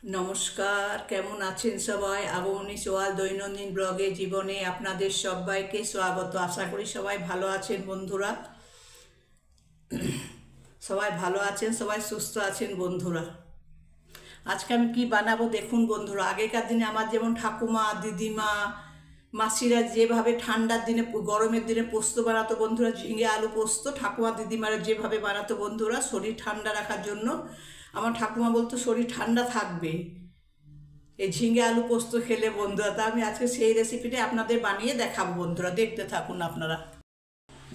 নমস্কার, কেমন আছেন সবাই? আবহনী সোয়াল দৈনন্দিন ব্লগে জীবনে আপনাদের সবাইকে স্বাগত। আশা করি সবাই ভালো আছেন বন্ধুরা। সবাই ভালো আছেন, সবাই সুস্থ আছেন বন্ধুরা। আজকে আমি কি বানাবো দেখুন বন্ধুরা। আগেকার দিনে আমার যেমন ঠাকুমা, দিদিমা, মাসিরা যেভাবে ঠান্ডার দিনে, গরমের দিনে পোস্ত বানাতো বন্ধুরা, ঝিঙে আলু পোস্ত, ঠাকুমা দিদিমারা যেভাবে বানাতো বন্ধুরা শরীর ঠান্ডা রাখার জন্য। আমার ঠাকুমা বলতো শরীর ঠান্ডা থাকবে এই ঝিঙে আলু পোস্ত খেলে বন্ধুরা। তা আমি আজকে সেই রেসিপিটা আপনাদের বানিয়ে দেখাবো বন্ধুরা, দেখতে থাকুন আপনারা।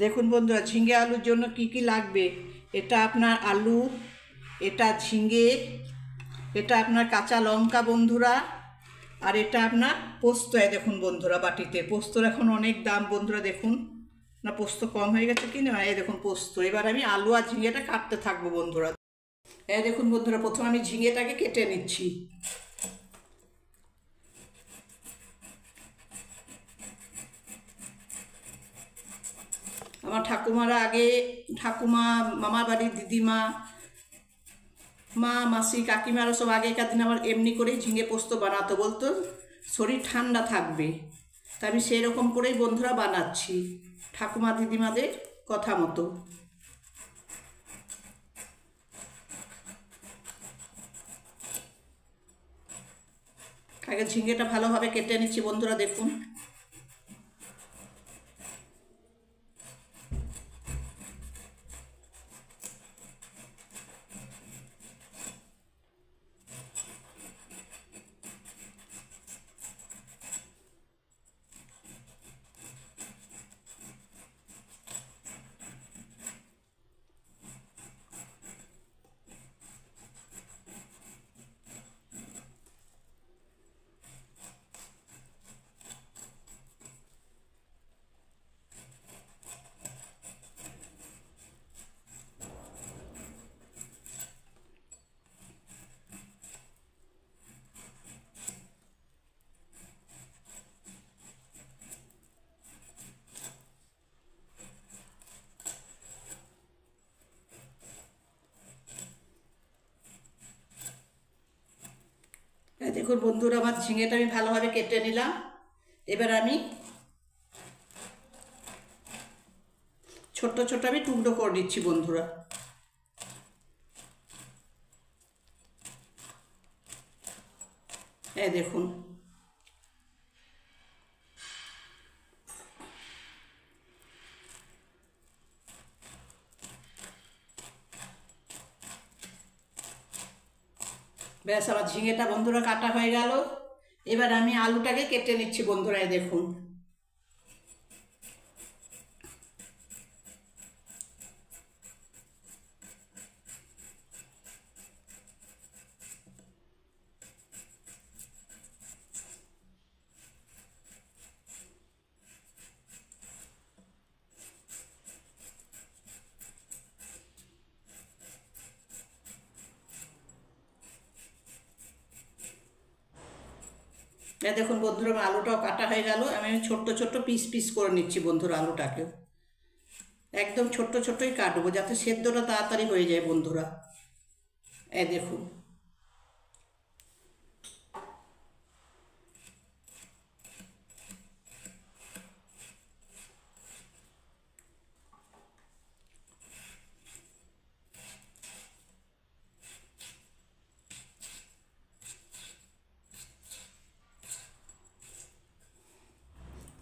দেখুন বন্ধুরা, ঝিঙে আলুর জন্য কি কি লাগবে। এটা আপনার আলু, এটা ঝিঙে, এটা আপনার কাঁচা লঙ্কা বন্ধুরা, আর এটা আপনার পোস্ত। দেখুন বন্ধুরা, বাটিতে পোস্তর এখন অনেক দাম বন্ধুরা। দেখুন না, পোস্ত কম হয়ে গেছে কি না, দেখুন পোস্ত। এবার আমি আলু আর ঝিঙেটা কাটতে থাকবো বন্ধুরা। দেখুন বন্ধুরা, প্রথমে আমি ঝিঙেটাকে কেটে নিচ্ছি। আমার ঠাকুমারা আগে, ঠাকুমা, মামার বাড়ির দিদিমা, মা, মাসি, কাকিমারা সব আগেকার দিন আমার এমনি করেই ঝিঙে পোস্ত বানাতো, বলতো শরীর ঠান্ডা থাকবে। তা আমি সেই রকম করেই বন্ধুরা বানাচ্ছি ঠাকুমা দিদিমাদের কথা মতো। আগে ঝিঙেটা ভালোভাবে কেটে নিচ্ছি বন্ধুরা। দেখুন দেখুন বন্ধুরা, আমার ঝিঙেটা আমি ভালোভাবে কেটে নিলাম। এবার আমি ছোট্ট ছোট্ট আমি টুকরো করে দিচ্ছি বন্ধুরা। দেখুন ব্যাস, আমার ঝিঙেটা বন্ধুরা কাটা হয়ে গেল। এবার আমি আলুটাকে কেটে নিচ্ছি বন্ধুরা। দেখুন দেখুন বন্ধুরা, আমার আলুটাও কাটা হয়ে গেল। আমি ছোট্ট ছোট্ট পিস পিস করে নিচ্ছি বন্ধুরা। আলুটাকেও একদম ছোট্ট ছোট্টই কাটবো, যাতে সেদ্ধটা তাড়াতাড়ি হয়ে যায় বন্ধুরা। দেখুন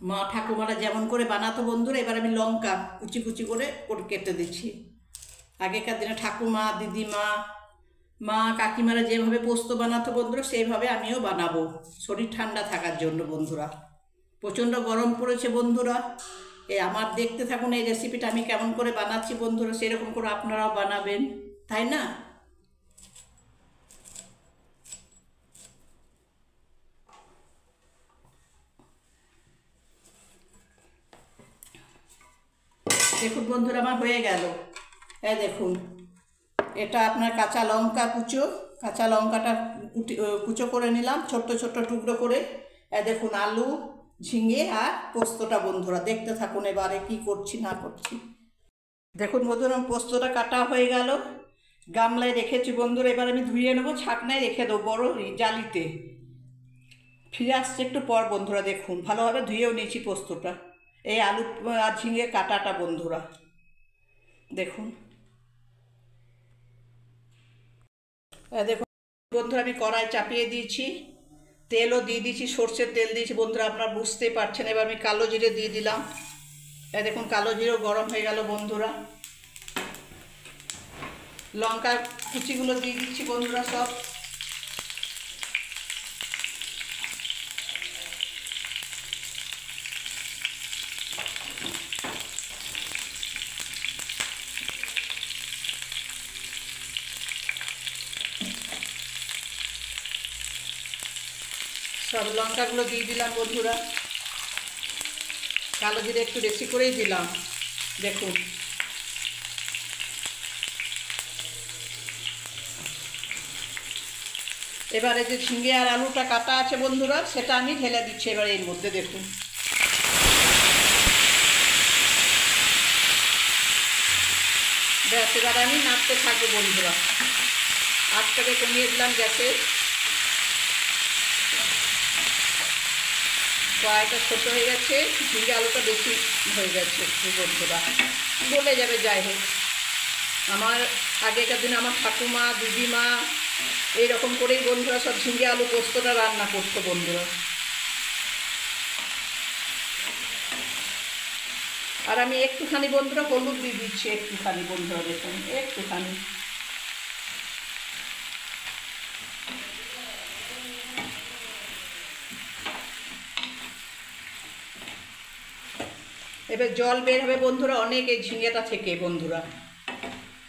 মা ঠাকুমারা যেমন করে বানাতো বন্ধুরা, এবার আমি লঙ্কা কুচি কুচি করে কেটে দিচ্ছি। আগেকার দিনে ঠাকুমা, দিদিমা, মা, কাকিমারা যেভাবে পোস্ত বানাতো বন্ধুরা, সেইভাবে আমিও বানাবো শরীর ঠান্ডা থাকার জন্য বন্ধুরা। প্রচণ্ড গরম পড়েছে বন্ধুরা। আমার দেখতে থাকুন এই রেসিপিটা আমি কেমন করে বানাচ্ছি বন্ধুরা, সেরকম করে আপনারাও বানাবেন, তাই না? দেখুন বন্ধুরা, আমার হয়ে গেল। দেখুন এটা আপনার কাঁচা লঙ্কা কুচো, কাঁচা লঙ্কাটা কুচো করে নিলাম ছোট্ট ছোট্ট টুকরো করে। দেখুন আলু, ঝিঙে আর পোস্তটা বন্ধুরা, দেখতে থাকুন এবারে কি করছি না করছি। দেখুন বন্ধুরা, পোস্তটা কাটা হয়ে গেল। গামলায় রেখেছি বন্ধুরা, এবার আমি ধুয়ে নেবো, ছাকনায় রেখে দেবো বড় জালিতে। ফিরে আসছে একটু পর বন্ধুরা, দেখুন ভালোভাবে ধুয়েও নিয়েছি পোস্তটা, এই আলু আর ঝিঙে কাটাটা বন্ধুরা দেখুন। দেখুন বন্ধুরা, আমি কড়াই চাপিয়ে দিয়েছি, তেলও দিয়ে দিয়েছি, সর্ষের তেল দিয়েছি বন্ধুরা, আপনারা বুঝতেই পারছেন। এবার আমি কালো জিরে দিয়ে দিলাম, দেখুন কালো জিরেও গরম হয়ে গেল বন্ধুরা। লঙ্কা কুচিগুলো দিয়ে দিচ্ছি বন্ধুরা সব। সব লঙ্কাগুলো দিয়ে দিলাম বন্ধুরা, কালো জিরে একটু বেশি করেই দিলাম দেখুন। এবারে যে ঝিঙে আর আলুটা কাটা আছে বন্ধুরা, সেটা আমি ঢেলে দিচ্ছি এবার এর মধ্যে দেখুন। ব্যাস, এবার আমি নাড়তে থাকবো বন্ধুরা, আঁচটাকে কমিয়ে দিলাম গ্যাসে। কড়াইটা ছোটো হয়ে গেছে, ঝিঙে আলুটা বেশি হয়ে গেছে বন্ধুরা, গলে যাবে। যাই হোক, আমার আগেকার দিনে আমার ঠাকুমা দিদিমা এইরকম করেই বন্ধুরা সব ঝিঙে আলু পোস্তটা রান্না করতো বন্ধুরা। আর আমি একটুখানি বন্ধুরা হলুদ দিয়ে দিচ্ছি, একটুখানি বন্ধুরা দেখুন, একটুখানি। এবার জল বের হবে বন্ধুরা অনেক, এই ঝিঙেটা থেকে বন্ধুরা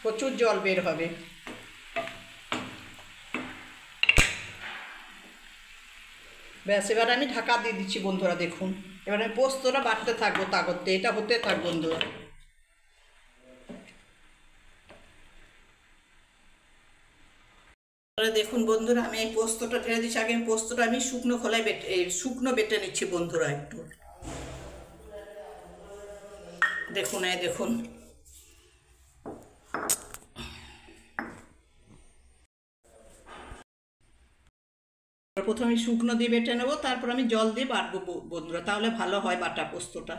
প্রচুর জল বের হবে। ব্যাস, এবার আমি ঢাকা দিয়ে দিচ্ছি বন্ধুরা দেখুন। এবার আমি পোস্তটা বাটতে থাকবো তাগতে, এটা হতে থাক বন্ধুরা। দেখুন বন্ধুরা, আমি এই পোস্তটা ঢেলে দিচ্ছি। আগে আমি পোস্তটা আমি শুকনো খোলায় শুকনো বেটে নিচ্ছি বন্ধুরা একটু দেখুন। এই দেখুন, প্রথমে শুকনো দিয়ে বেটে নেবো, তারপর আমি জল দিয়ে বাটবো বন্ধুরা, তাহলে ভালো হয় বাটা পোস্তটা।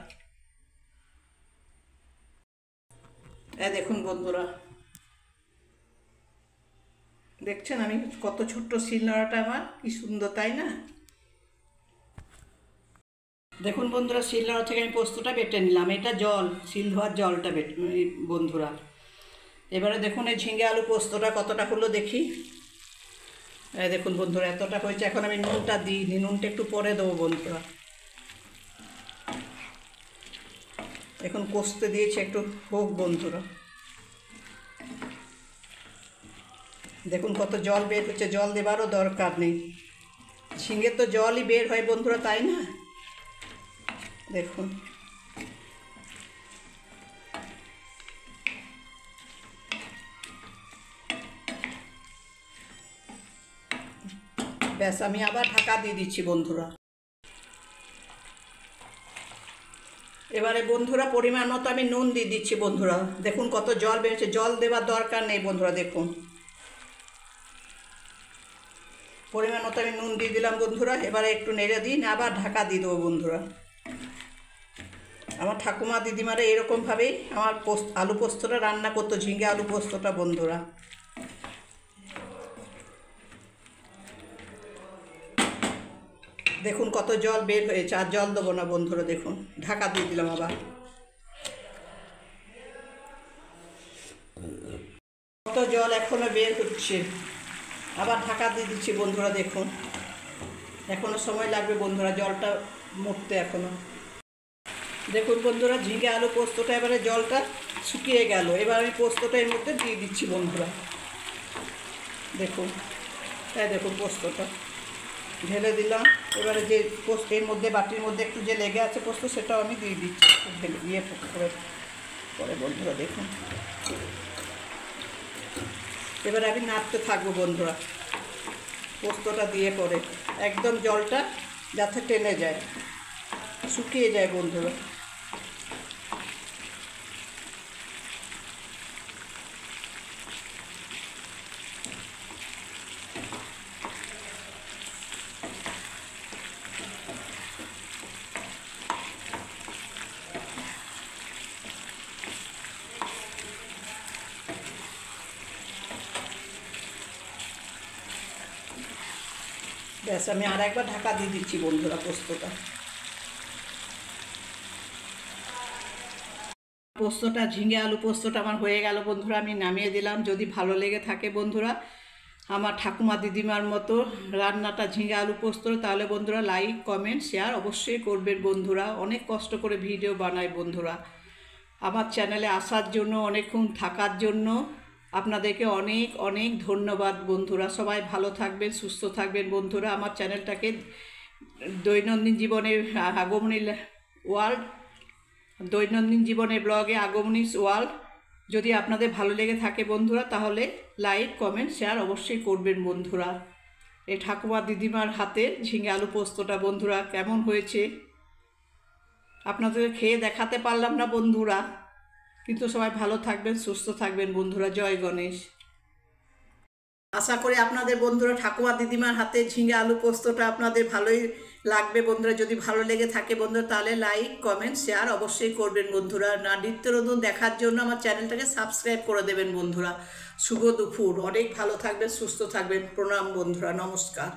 দেখুন বন্ধুরা, দেখছেন আমি কত ছোট্ট শিলনোড়াটা আমার, কি সুন্দর তাই না? দেখুন বন্ধুরা, শিলনোড়া থেকে আমি পোস্তটা বেটে নিলাম, এটা জল, শিল ধোয়ার জলটা বন্ধুরা। এবারে দেখুন এই ঝিঙে আলু পোস্তটা কতটা হলো দেখি। দেখুন বন্ধুরা, এতটা হয়েছে। এখন আমি নুনটা দিইনি, নুনটা একটু পরে দেবো বন্ধুরা। এখন কষতে দিয়েছি, একটু হোক বন্ধুরা। দেখুন কত জল বের হচ্ছে, জল দেবারও দরকার নেই, ঝিঙে তো জলই বের হয় বন্ধুরা, তাই না? দেখুন ব্যাস, আমি আবার ঢাকা দিয়ে দিচ্ছি বন্ধুরা। এবারে বন্ধুরা পরিমাণ মতো আমি নুন দিয়ে দিচ্ছি বন্ধুরা। দেখুন কত জল বেরোচ্ছে, জল দেওয়ার দরকার নেই বন্ধুরা। দেখুন পরিমাণ মতো আমি নুন দিয়ে দিলাম বন্ধুরা। এবারে একটু নেড়ে দিন, আবার ঢাকা দিয়ে দেবো বন্ধুরা। আমার ঠাকুমা দিদিমারা এরকমভাবেই আমার আলু পোস্তটা রান্না করতো, ঝিঙে আলু পোস্তটা বন্ধুরা। দেখুন কত জল বের হয়েছে, আর জল দেবো না বন্ধুরা। দেখুন ঢাকা দিয়ে দিলাম আবার। কত জল এখনো বের হচ্ছে, আবার ঢাকা দিয়ে দিচ্ছি বন্ধুরা। দেখুন এখনো সময় লাগবে বন্ধুরা জলটা মরতে এখনো। দেখুন বন্ধুরা, ঝিঙে আলু পোস্তটা এবারে জলটা শুকিয়ে গেল। এবার আমি পোস্তটা এর মধ্যে দিয়ে দিচ্ছি বন্ধুরা। দেখুন দেখুন পোস্তটা ঢেলে দিলাম। এবারে যে এর মধ্যে বাটির মধ্যে একটু যে লেগে আছে পোস্ত, সেটাও আমি দিয়ে দিচ্ছি ঢেলে দিয়ে পরে বন্ধুরা। দেখুন এবারে আমি নাড়তে থাকবো বন্ধুরা পোস্তটা দিয়ে, পরে একদম জলটা যাতে টেনে যায়, শুকিয়ে যায় বন্ধুরা। ব্যাস আমি আর একবার ঢাকা দিয়ে দিচ্ছি বন্ধুরা পোস্তটা। পোস্তটা ঝিঙে আলু পোস্তটা আমার হয়ে গেল বন্ধুরা, আমি নামিয়ে দিলাম। যদি ভালো লেগে থাকে বন্ধুরা আমার ঠাকুমা দিদিমার মতো রান্নাটা ঝিঙে আলু পোস্ত, তাহলে বন্ধুরা লাইক কমেন্ট শেয়ার অবশ্যই করবেন বন্ধুরা। অনেক কষ্ট করে ভিডিও বানাই বন্ধুরা। আমার চ্যানেলে আসার জন্য, অনেকক্ষণ থাকার জন্য আপনাদেরকে অনেক অনেক ধন্যবাদ বন্ধুরা। সবাই ভালো থাকবেন, সুস্থ থাকবেন বন্ধুরা। আমার চ্যানেলটাকে দৈনন্দিন জীবনের আগমনী ওয়ার্ল্ড, দৈনন্দিন জীবনের ব্লগে আগমনী ওয়ার্ল্ড যদি আপনাদের ভালো লেগে থাকে বন্ধুরা, তাহলে লাইক কমেন্ট শেয়ার অবশ্যই করবেন বন্ধুরা। এই ঠাকুমা দিদিমার হাতে ঝিঙে আলু পোস্তটা বন্ধুরা কেমন হয়েছে আপনাদের খেয়ে দেখাতে পারলাম না বন্ধুরা, কিন্তু সবাই ভালো থাকবেন, সুস্থ থাকবেন বন্ধুরা। জয় গণেশ। আশা করি আপনাদের বন্ধুরা ঠাকুমা দিদিমার হাতে ঝিঙে আলু পোস্তটা আপনাদের ভালোই লাগবে বন্ধুরা। যদি ভালো লেগে থাকে বন্ধুরা তাহলে লাইক কমেন্ট শেয়ার অবশ্যই করবেন বন্ধুরা। না নিত্য নতুন দেখার জন্য আমার চ্যানেলটাকে সাবস্ক্রাইব করে দেবেন বন্ধুরা। শুভ দুপুর, অনেক ভালো থাকবেন, সুস্থ থাকবেন। প্রণাম বন্ধুরা, নমস্কার।